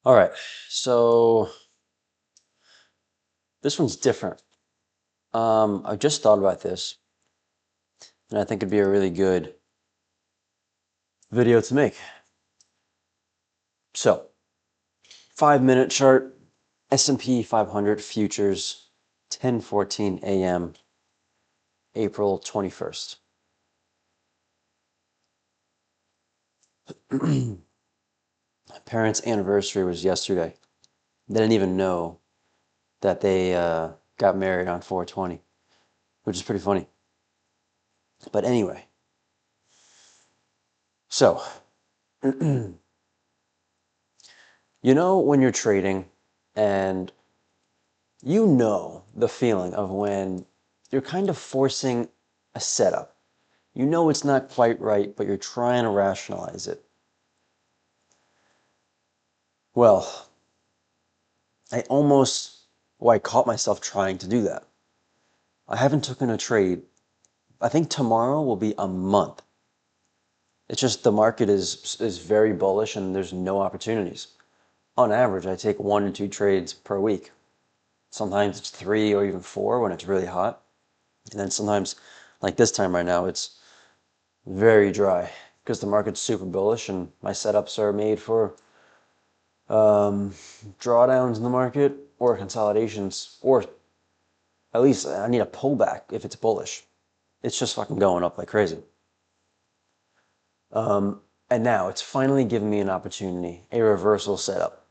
All right, so this one's different. I just thought about this, and I think it'd be a really good video to make. So, 5 minute chart, S&P 500 futures, 10:14 a.m., April 21st. My parents' anniversary was yesterday. They didn't even know that they got married on 420, which is pretty funny. But anyway, so you know when you're trading and you know the feeling of when you're kind of forcing a setup. You know it's not quite right, but you're trying to rationalize it. Well, I almost, well, I caught myself trying to do that. I haven't taken a trade. I think tomorrow will be a month. It's just the market is very bullish and there's no opportunities. On average, I take 1 to 2 trades per week. Sometimes it's 3 or even 4 when it's really hot. And then sometimes, like this time right now, it's very dry because the market's super bullish and my setups are made for drawdowns in the market or consolidations, or at least I need a pullback if it's bullish. It's just fucking going up like crazy. And now it's finally given me an opportunity, a reversal setup.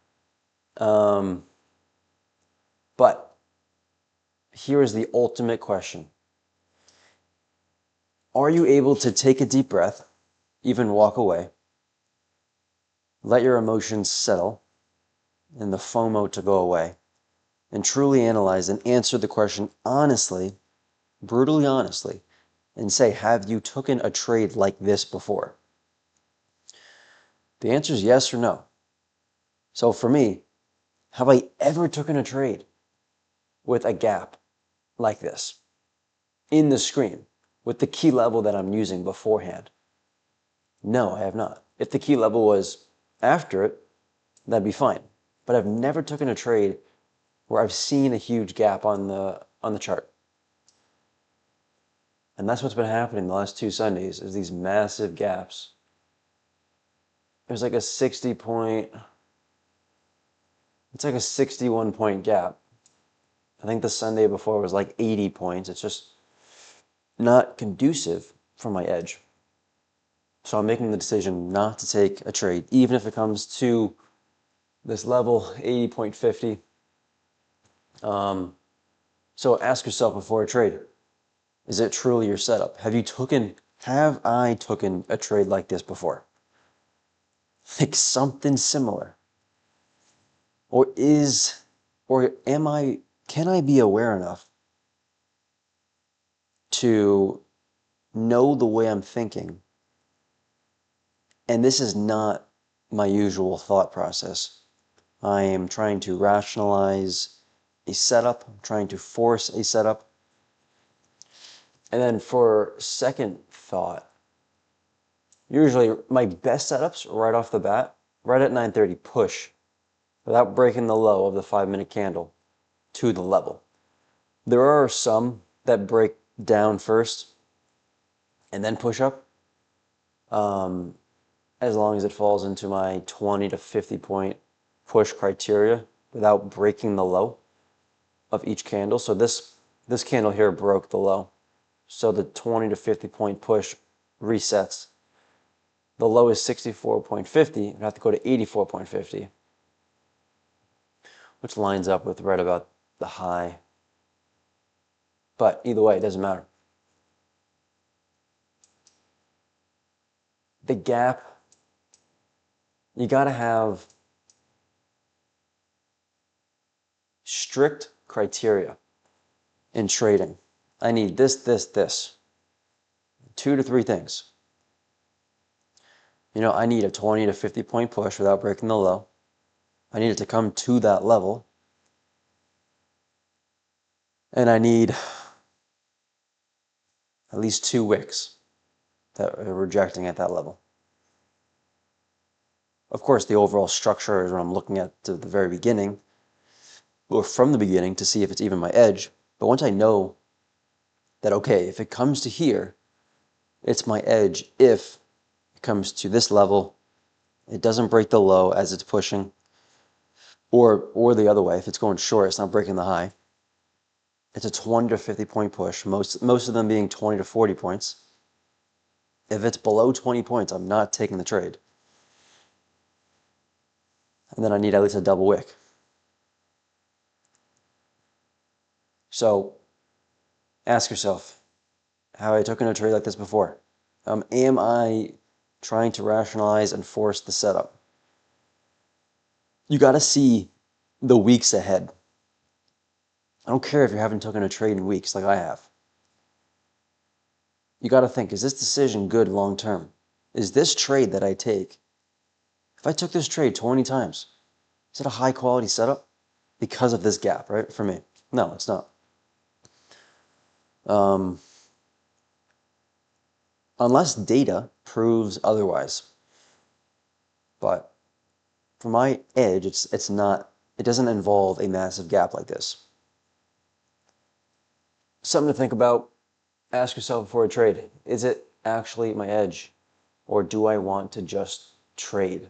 Um, but here is the ultimate question. Are you able to take a deep breath, even walk away, let your emotions settle, and the FOMO to go away, and truly analyze and answer the question honestly, brutally honestly, and say, have you taken a trade like this before? The answer is yes or no. So for me, have I ever taken a trade with a gap like this in the screen with the key level that I'm using beforehand? No, I have not. If the key level was after it, that'd be fine. But I've never taken a trade where I've seen a huge gap on the chart. And that's what's been happening the last 2 Sundays is these massive gaps. There's like a 60 point, it's like a 61 point gap. I think the Sunday before was like 80 points. It's just not conducive for my edge. So I'm making the decision not to take a trade, even if it comes to this level, 80.50. So ask yourself before a trade, is it truly your setup? Have I taken a trade like this before? Like something similar. Or is, or am I, can I be aware enough to know the way I'm thinking? And this is not my usual thought process. I am trying to rationalize a setup, I'm trying to force a setup. And then for second thought, usually my best setups right off the bat, right at 9:30, push without breaking the low of the 5 minute candle to the level. There are some that break down first and then push up, um, as long as it falls into my 20 to 50 point push criteria without breaking the low of each candle. So this candle here broke the low. So the 20 to 50 point push resets. The low is 64.50. I have to go to 84.50, which lines up with right about the high. But either way, it doesn't matter. The gap, you got to have strict criteria in trading. I need this. 2 to 3 things. I need a 20 to 50 point push without breaking the low. I need it to come to that level. And I need at least 2 wicks that are rejecting at that level. Of course, the overall structure is what I'm looking at to the very beginning, or from the beginning to see if it's even my edge. But once I know that, okay, if it comes to here, it's my edge. If it comes to this level, it doesn't break the low as it's pushing, or the other way, if it's going short, it's not breaking the high. It's a 20 to 50 point push, most of them being 20 to 40 points. If it's below 20 points, I'm not taking the trade. And then I need at least a double wick. So ask yourself, have I taken a trade like this before? Am I trying to rationalize and force the setup? You got to see the weeks ahead. I don't care if you haven't taken a trade in weeks like I have. You got to think, is this decision good long term? Is this trade that I take, if I took this trade 20 times, is it a high quality setup? Because of this gap, right? For me. No, it's not. Unless data proves otherwise. But for my edge, it's not, it doesn't involve a massive gap like this. Something to think about. Ask yourself before a trade, is it actually my edge? Or do I want to just trade?